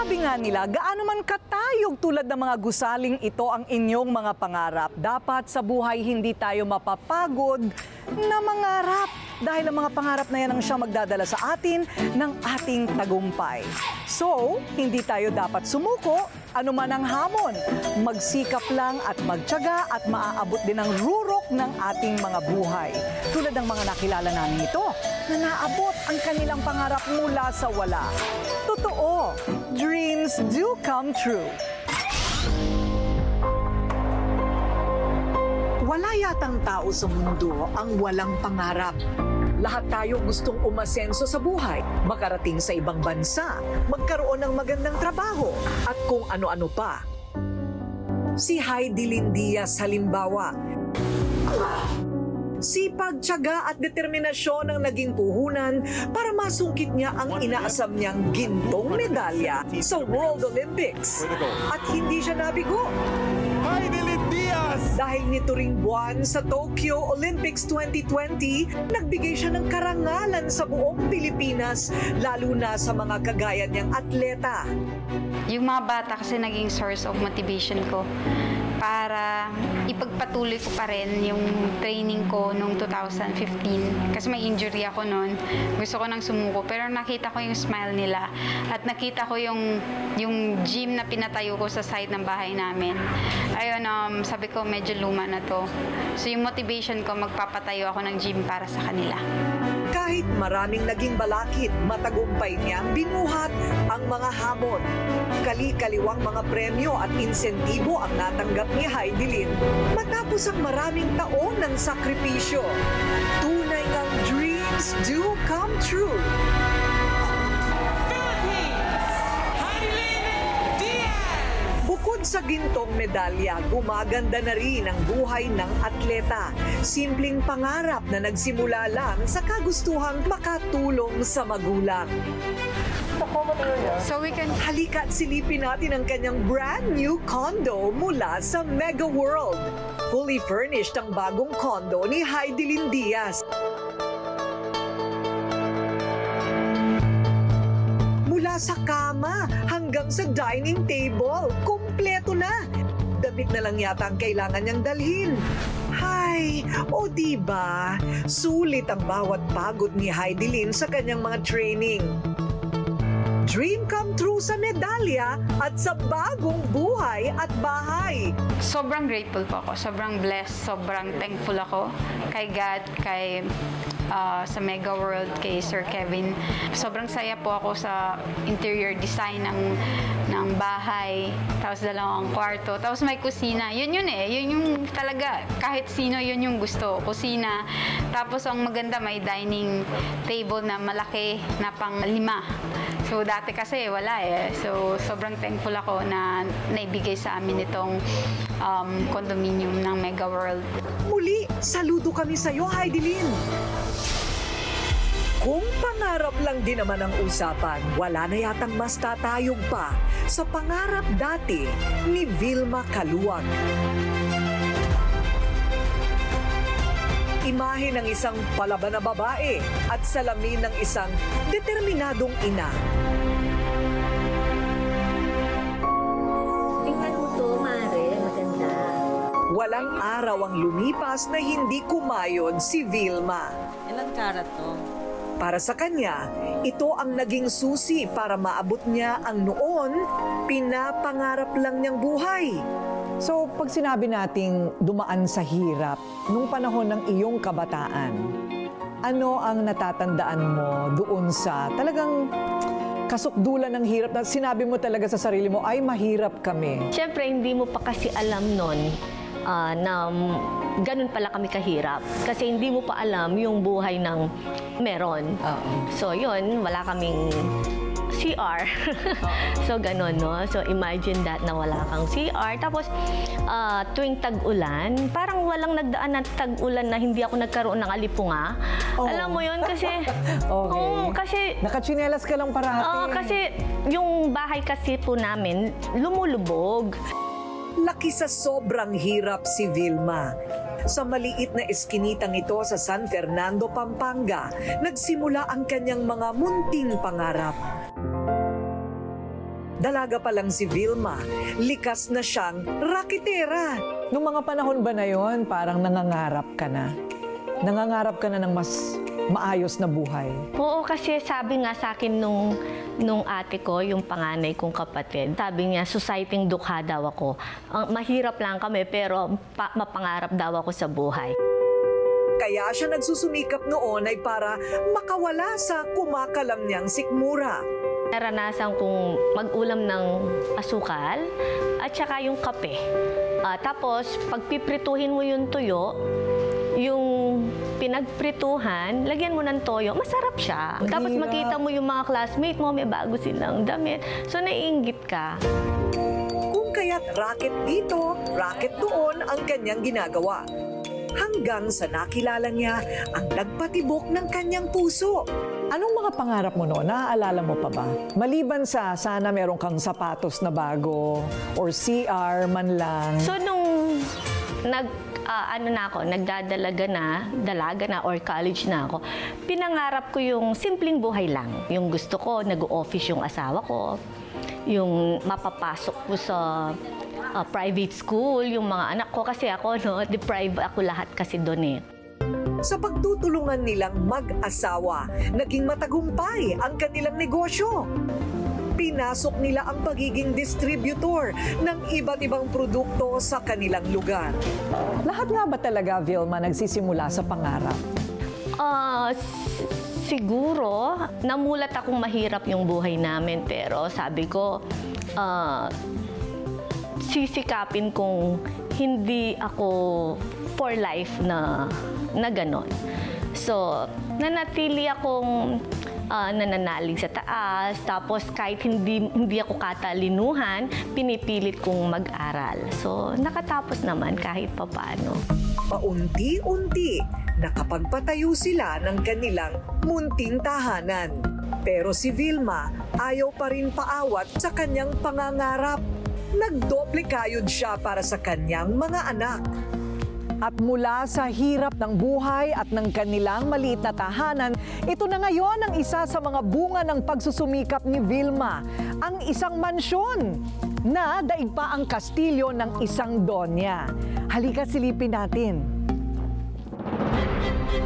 Sabi nga nila, gaano man katayog tulad ng mga gusaling ito ang inyong mga pangarap. Dapat sa buhay hindi tayo mapapagod na mangarap. Dahil ang mga pangarap na yan ang siyang magdadala sa atin ng ating tagumpay. So, hindi tayo dapat sumuko, anuman ang hamon. Magsikap lang at magtiyaga at maaabot din ang rurok ng ating mga buhay. Tulad ng mga nakilala namin ito, na naabot ang kanilang pangarap mula sa wala. Totoo, dreams do come true. Wala yatang tao sa mundo ang walang pangarap. Lahat tayo gustong umasenso sa buhay, makarating sa ibang bansa, magkaroon ng magandang trabaho, at kung ano-ano pa. Si Hidilyn Diaz halimbawa. Sipag, tiyaga at determinasyon ang naging puhunan para masungkit niya ang inaasam niyang gintong medalya sa World Olympics. At hindi siya nabigo. Hidilyn Diaz! Dahil nito ring buwan sa Tokyo Olympics 2020, nagbigay siya ng karangalan sa buong Pilipinas, lalo na sa mga kagaya niyang atleta. Yung mga bata kasi naging source of motivation ko para ipagpatuloy ko pa rin yung training ko noong 2015. Kasi may injury ako noon. Gusto ko nang sumuko. Pero nakita ko yung smile nila. At nakita ko yung gym na pinatayo ko sa side ng bahay namin. Ayun, sabi ko medyo luma na to. So yung motivation ko, magpapatayo ako ng gym para sa kanila. Kahit maraming naging balakid, matagumpay niyang binuhat ang mga hamon. Kali-kaliwang mga premyo at insentibo ang natanggap ni Hidilyn matapos ang maraming taon ng sakripisyo. Tunay ngang dreams do come true. Bukod sa gintong medalya, gumaganda na rin ang buhay ng atleta. Simpleng pangarap na nagsimula lang sa kagustuhang makatulong sa magulang. So we can... Halika at silipin natin ang kanyang brand new condo mula sa Mega World. Fully furnished ang bagong condo ni Hidilyn Diaz. Mula sa kama hanggang sa dining table, kumpleto na. Damit na lang yata ang kailangan niyang dalhin. Hay, o diba? Sulit ang bawat pagod ni Hidilyn sa kanyang mga training. Dream come true sa medalya at sa bagong buhay at bahay. Sobrang grateful po ako. Sobrang blessed. Sobrang thankful ako kay God, sa Mega World, kay Sir Kevin. Sobrang saya po ako sa interior design ng bahay. Tapos dalawang kwarto. Tapos may kusina. Yun eh. Yun yung talaga. Kahit sino, yun yung gusto. Kusina. Tapos ang maganda, may dining table na malaki na pang-5. So dati kasi wala eh. So sobrang thankful ako na naibigay sa amin itong condominium ng Mega World. Muli, saludo kami sa iyo, Hidilyn. Kung pangarap lang din naman ang usapan, wala na yatang mas tatayog pa sa pangarap dati ni Vilma Caluag. Imahe ng isang palaban na babae at salamin ng isang determinadong ina. Tingnan mo to, Mare. Maganda. Walang araw ang lumipas na hindi kumayod si Vilma. Ilang karat to? Para sa kanya, ito ang naging susi para maabot niya ang noon pinapangarap lang niyang buhay. So, pag sinabi nating dumaan sa hirap, nung panahon ng iyong kabataan, ano ang natatandaan mo doon sa talagang kasukdulan ng hirap na sinabi mo talaga sa sarili mo, ay mahirap kami? Siyempre, hindi mo pa kasi alam nun na ganun pala kami kahirap. Kasi hindi mo pa alam yung buhay ng meron. So, yun, wala kaming CR. So, ganun, no? So, imagine that na wala kang CR. Tapos, tuwing tag-ulan, parang walang nagdaan na tag-ulan na hindi ako nagkaroon ng alipunga. Alam mo yun? Kasi, kasi nakachinelas ka lang parati. kasi yung bahay kasi po namin, lumulubog. Laki sa sobrang hirap si Vilma. Sa maliit na eskinitang ito sa San Fernando, Pampanga, nagsimula ang kanyang mga munting pangarap. Dalaga pa lang si Vilma, likas na siyang raketera. Nung mga panahon ba na yon, parang nangangarap ka na? Nangangarap ka na ng mas maayos na buhay? Oo, kasi sabi nga sa akin nung ate ko, yung panganay kong kapatid, sabi niya, societyng dukha daw ako. Mahirap lang kami, pero mapangarap daw ako sa buhay. Kaya siya nagsusumikap noon ay para makawala sa kumakalam niyang sikmura. Naranasan kong mag-ulam ng asukal at saka yung kape. Tapos, pagpiprituhin mo yung tuyo, yung pinagprituhan, lagyan mo ng toyo, masarap siya. Mahirap. Tapos makita mo yung mga classmate mo, may bago silang damit. So, naiinggit ka. Kung kaya't racket dito, racket doon ang kanyang ginagawa. Hanggang sa nakilala niya ang nagpatibok ng kanyang puso. Anong mga pangarap mo noon? Naaalala mo pa ba? Maliban sa sana meron kang sapatos na bago or CR man lang. So, nung nagdadalaga na or college na ako, pinangarap ko yung simpleng buhay lang. Yung gusto ko, nag-o-office yung asawa ko, yung mapapasok ko sa private school, yung mga anak ko kasi ako, deprive ako lahat kasi doon eh. Sa pagtutulungan nilang mag-asawa, naging matagumpay ang kanilang negosyo. Pinasok nila ang pagiging distributor ng iba't ibang produkto sa kanilang lugar. Lahat nga ba talaga, Vilma, nagsisimula sa pangarap? Siguro, namulat akong mahirap yung buhay namin, pero sabi ko, sisikapin kong hindi ako for life na ganon. So, nanatili akong nananalig sa taas, tapos kahit hindi ako katalinuhan, pinipilit kong mag-aral. So, nakatapos naman kahit papaano. Paunti-unti, nakapagpatayo sila ng kanilang munting tahanan. Pero si Vilma ayaw pa rin paawat sa kanyang pangangarap. Nagdoble kayod siya para sa kanyang mga anak. At mula sa hirap ng buhay at ng kanilang maliit na tahanan, ito na ngayon ang isa sa mga bunga ng pagsusumikap ni Vilma, ang isang mansyon na daig pa ang kastilyo ng isang donya. Halika silipin natin.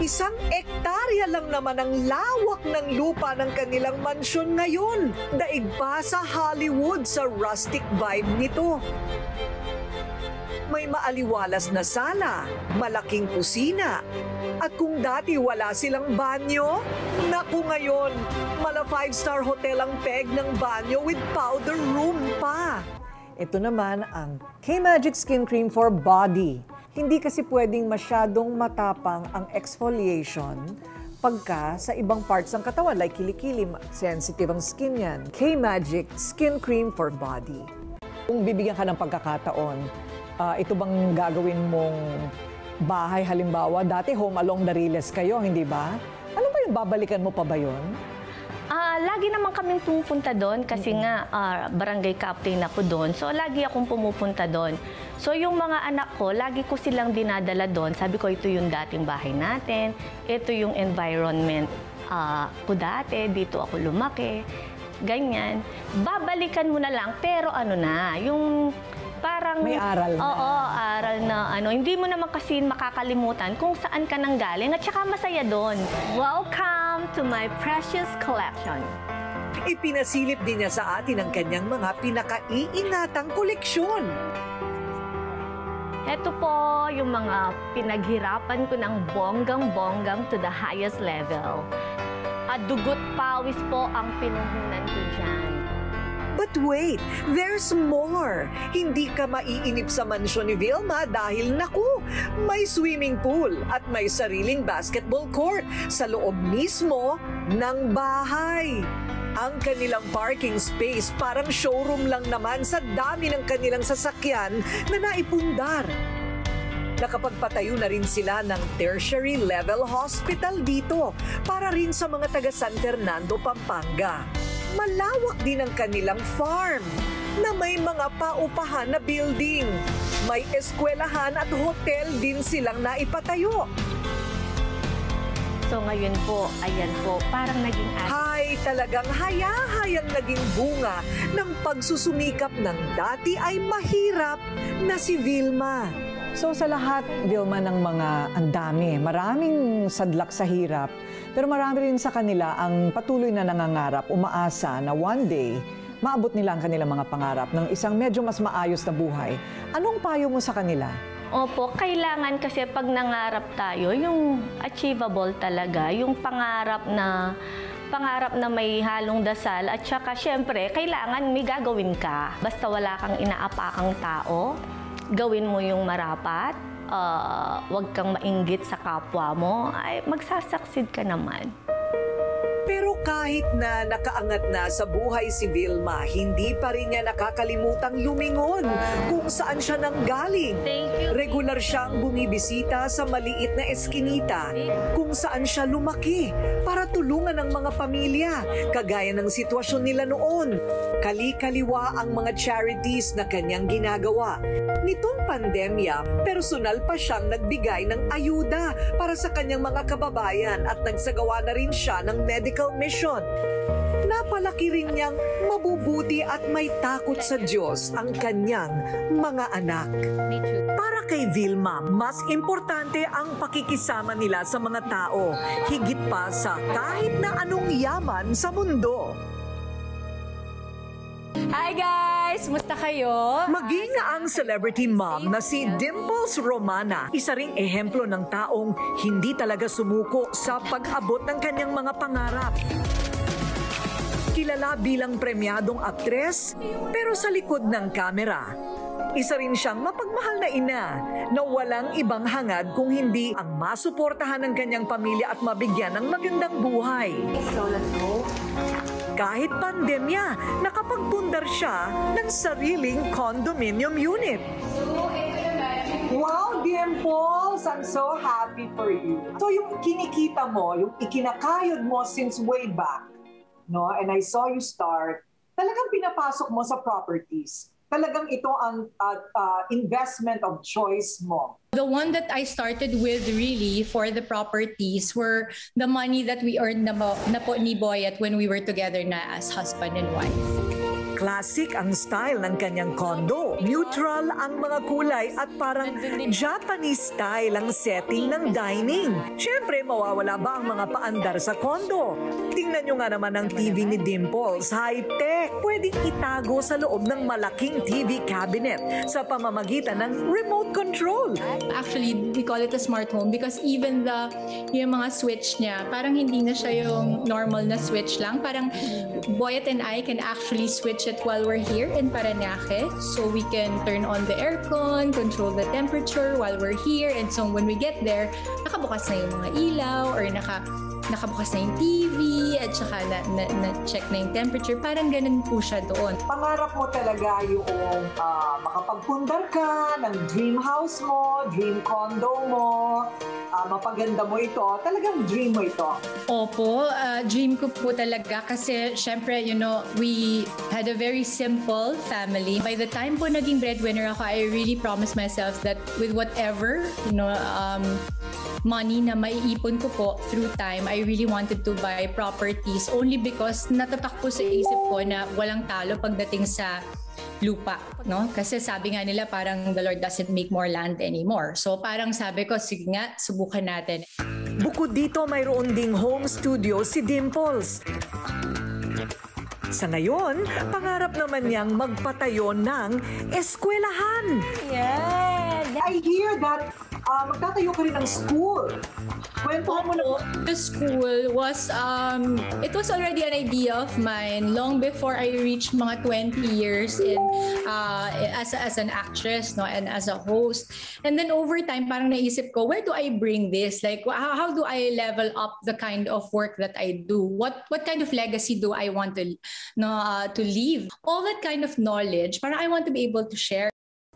1 hektarya lang naman ang lawak ng lupa ng kanilang mansyon ngayon. Daig pa sa Hollywood sa rustic vibe nito. May maaliwalas na sala, malaking kusina. At kung dati wala silang banyo, naku ngayon, mala 5-star hotel ang peg ng banyo with powder room pa. Ito naman ang K-Magic Skin Cream for Body. Hindi kasi pwedeng masyadong matapang ang exfoliation pagka sa ibang parts ng katawan, like kilikili, sensitive ang skin yan. K-Magic Skin Cream for Body. Kung bibigyan ka ng pagkakataon, ito bang gagawin mong bahay halimbawa? Dati home along the Riles kayo, hindi ba? Ano ba yung babalikan mo pa ba yun? Lagi naman kaming pumupunta doon kasi nga barangay captain ako doon. So, lagi akong pumupunta doon. So, yung mga anak ko, lagi ko silang dinadala doon. Sabi ko, ito yung dating bahay natin. Ito yung environment ko dati. Dito ako lumaki. Ganyan. Babalikan mo na lang, pero yung parang may aral na. Oo, aral na hindi mo naman kasi makakalimutan kung saan ka nang galing at saka masaya doon. Welcome to my precious collection. Ipinasilip din niya sa atin ang kanyang mga pinakaiingatang koleksyon. Ito po yung mga pinaghirapan ko ng bonggang-bonggang to the highest level. At dugot pawis po ang pinuhunan ko dyan. But wait, there's more. Hindi ka maiinip sa mansyon ni Vilma dahil naku, may swimming pool at may sariling basketball court sa loob mismo ng bahay. Ang kanilang parking space parang showroom lang naman sa dami ng kanilang sasakyan na naipundar. Nakapagpatayo na rin sila ng tertiary level hospital dito para rin sa mga taga San Fernando, Pampanga. Malawak din ang kanilang farm na may mga paupahan na building. May eskwelahan at hotel din silang naipatayo. So ngayon po, ayan po, parang naging High ay talagang hayahayang naging bunga ng pagsusumikap ng dati ay mahirap na si Vilma. So sa lahat, Vilma, ng mga maraming sadlak sa hirap, pero marami rin sa kanila ang patuloy na nangangarap, umaasa na one day, maabot nila ang kanilang mga pangarap ng isang medyo mas maayos na buhay. Anong payo mo sa kanila? Opo, kailangan kasi pag nangarap tayo, yung achievable talaga, yung pangarap na may halong dasal at saka syempre, kailangan may gagawin ka. Basta wala kang inaapakang tao, gawin mo yung marapat, huwag kang mainggit sa kapwa mo, ay magsasucceed ka naman. Pero kahit na nakaangat na sa buhay si Vilma, hindi pa rin niya nakakalimutang lumingon kung saan siya nanggaling. Regular siyang bumibisita sa maliit na eskinita kung saan siya lumaki para tulungan ang mga pamilya, kagaya ng sitwasyon nila noon. Kali-kaliwa ang mga charities na kanyang ginagawa. Nitong pandemya, personal pa siyang nagbigay ng ayuda para sa kanyang mga kababayan at nagsagawa na rin siya ng medical mission. Napalaki rin niyang mabubuti at may takot sa Diyos ang kanyang mga anak. Para kay Vilma, mas importante ang pakikisama nila sa mga tao, higit pa sa kahit na anong yaman sa mundo. Hi guys! Musta kayo? Maging ang celebrity mom na si Dimples Romana, isa ring ehemplo ng taong hindi talaga sumuko sa pag-abot ng kanyang mga pangarap. Kilala bilang premyadong aktres, pero sa likod ng kamera, isa rin siyang mapagmahal na ina na walang ibang hangad kung hindi ang masuportahan ng kanyang pamilya at mabigyan ng magandang buhay. So, let's go. Kahit pandemya, nakapagpundar siya ng sariling condominium unit. Wow, Dimples! I'm so happy for you. So yung kinikita mo, yung ikinakayod mo since way back, no? And I saw you start, talagang pinapasok mo sa properties. Talagang ito ang investment of choice mo. The one that I started with really for the properties were the money that we earned na po ni Boyet when we were together na as husband and wife. Classic ang style ng kanyang condo. Neutral ang mga kulay at parang Japanese style ang setting ng dining. Siyempre, mawawala ba ang mga paandar sa condo? Tingnan nyo nga naman ang TV ni Dimples. High-tech. Pwedeng itago sa loob ng malaking TV cabinet sa pamamagitan ng remote control. Actually, we call it a smart home because even yung mga switch niya, parang hindi na siya yung normal na switch lang. Parang Boyet and I can actually switch it while we're here in Parañaque. So we can turn on the aircon, control the temperature while we're here. And so when we get there, nakabukas na yung mga ilaw or nakabukas na yung TV at saka na-check na yung temperature. Parang ganun po siya doon. Pangarap mo talaga yung makapagpundar ka ng dream house mo, dream condo mo, mapaganda mo ito. Talagang dream mo ito. Opo, dream ko po talaga kasi syempre, we had a very simple family. By the time po naging breadwinner ako, I really promised myself that with whatever, money na maiipon ko po through time, I really wanted to buy properties only because natatak po sa isip ko na walang talo pagdating sa lupa, no? Kasi sabi nga nila parang the Lord doesn't make more land anymore. So parang sabi ko, sige nga, subukan natin. Bukod dito, mayroon ding home studio si Dimples. Sa ngayon, pangarap naman niyang magpatayo ng eskwelahan. Yeah! I hear that magtatayo ka rin ng school. Kwento mo na. The school was, it was already an idea of mine long before I reached mga 20 years as an actress, no, and as a host. And then over time, parang naisip ko, where do I bring this? Like, how do I level up the kind of work that I do? What kind of legacy do I want to leave? All that kind of knowledge, parang I want to be able to share.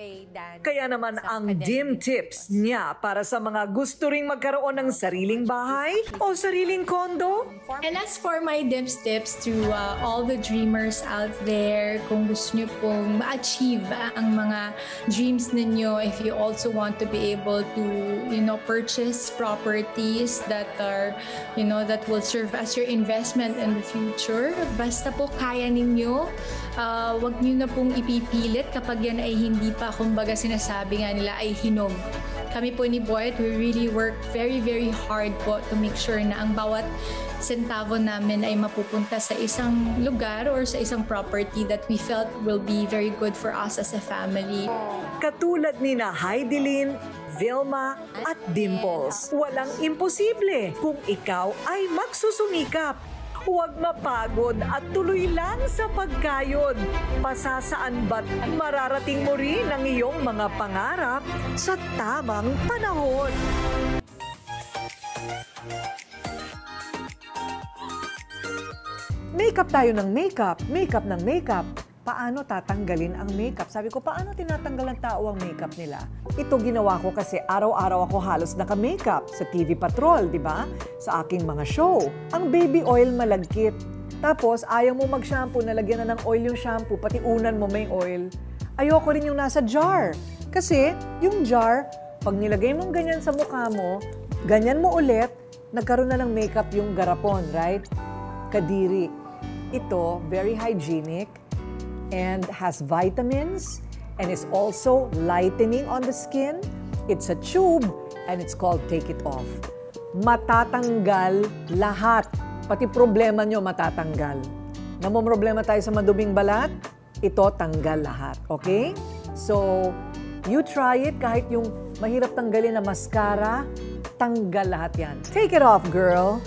kay Dan. Kaya naman sa ang academic DIM tips niya para sa mga gusto ring magkaroon ng sariling bahay o sariling kondo. And as for my DIMS tips to all the dreamers out there, kung gusto nyo pong ma-achieve ang mga dreams ninyo, if you also want to be able to, purchase properties that are, that will serve as your investment in the future, basta po kaya ninyo, wag nyo na pong ipipilit kapag yan ay hindi pa, kumbaga sinasabi nga nila ay hinog. Kami po ni Boyet, we really work very, very hard po to make sure na ang bawat sentavo namin ay mapupunta sa isang lugar or sa isang property that we felt will be very good for us as a family. Katulad ni na Heidelin, Vilma at Dimples. Walang imposible kung ikaw ay magsusumikap. Huwag mapagod at tuloy lang sa pagkayod. Pasasaan ba't mararating mo rin ang iyong mga pangarap sa tamang panahon. Makeup tayo ng makeup, makeup ng makeup. Paano tatanggalin ang makeup? Sabi ko, paano tinatanggal ng tao ang makeup nila? Ito ginawa ko kasi araw-araw ako halos naka-makeup sa TV Patrol, di ba? Sa aking mga show. Ang baby oil malagkit. Tapos, ayaw mo mag-shampoo, nalagyan na ng oil yung shampoo, pati unan mo may oil. Ayoko rin yung nasa jar. Kasi, yung jar, pag nilagay mong ganyan sa mukha mo, ganyan mo ulit, nagkaroon na ng makeup yung garapon, right? Kadiri. Ito, very hygienic and has vitamins and is also lightening on the skin. It's a tube and it's called Take It Off. Matatanggal lahat. Pati problema nyo matatanggal. Namomroblema tayo sa maduming balat, ito tanggal lahat. Okay? So, you try it kahit yung mahirap tanggalin na mascara, tanggal lahat yan. Take it off, girl!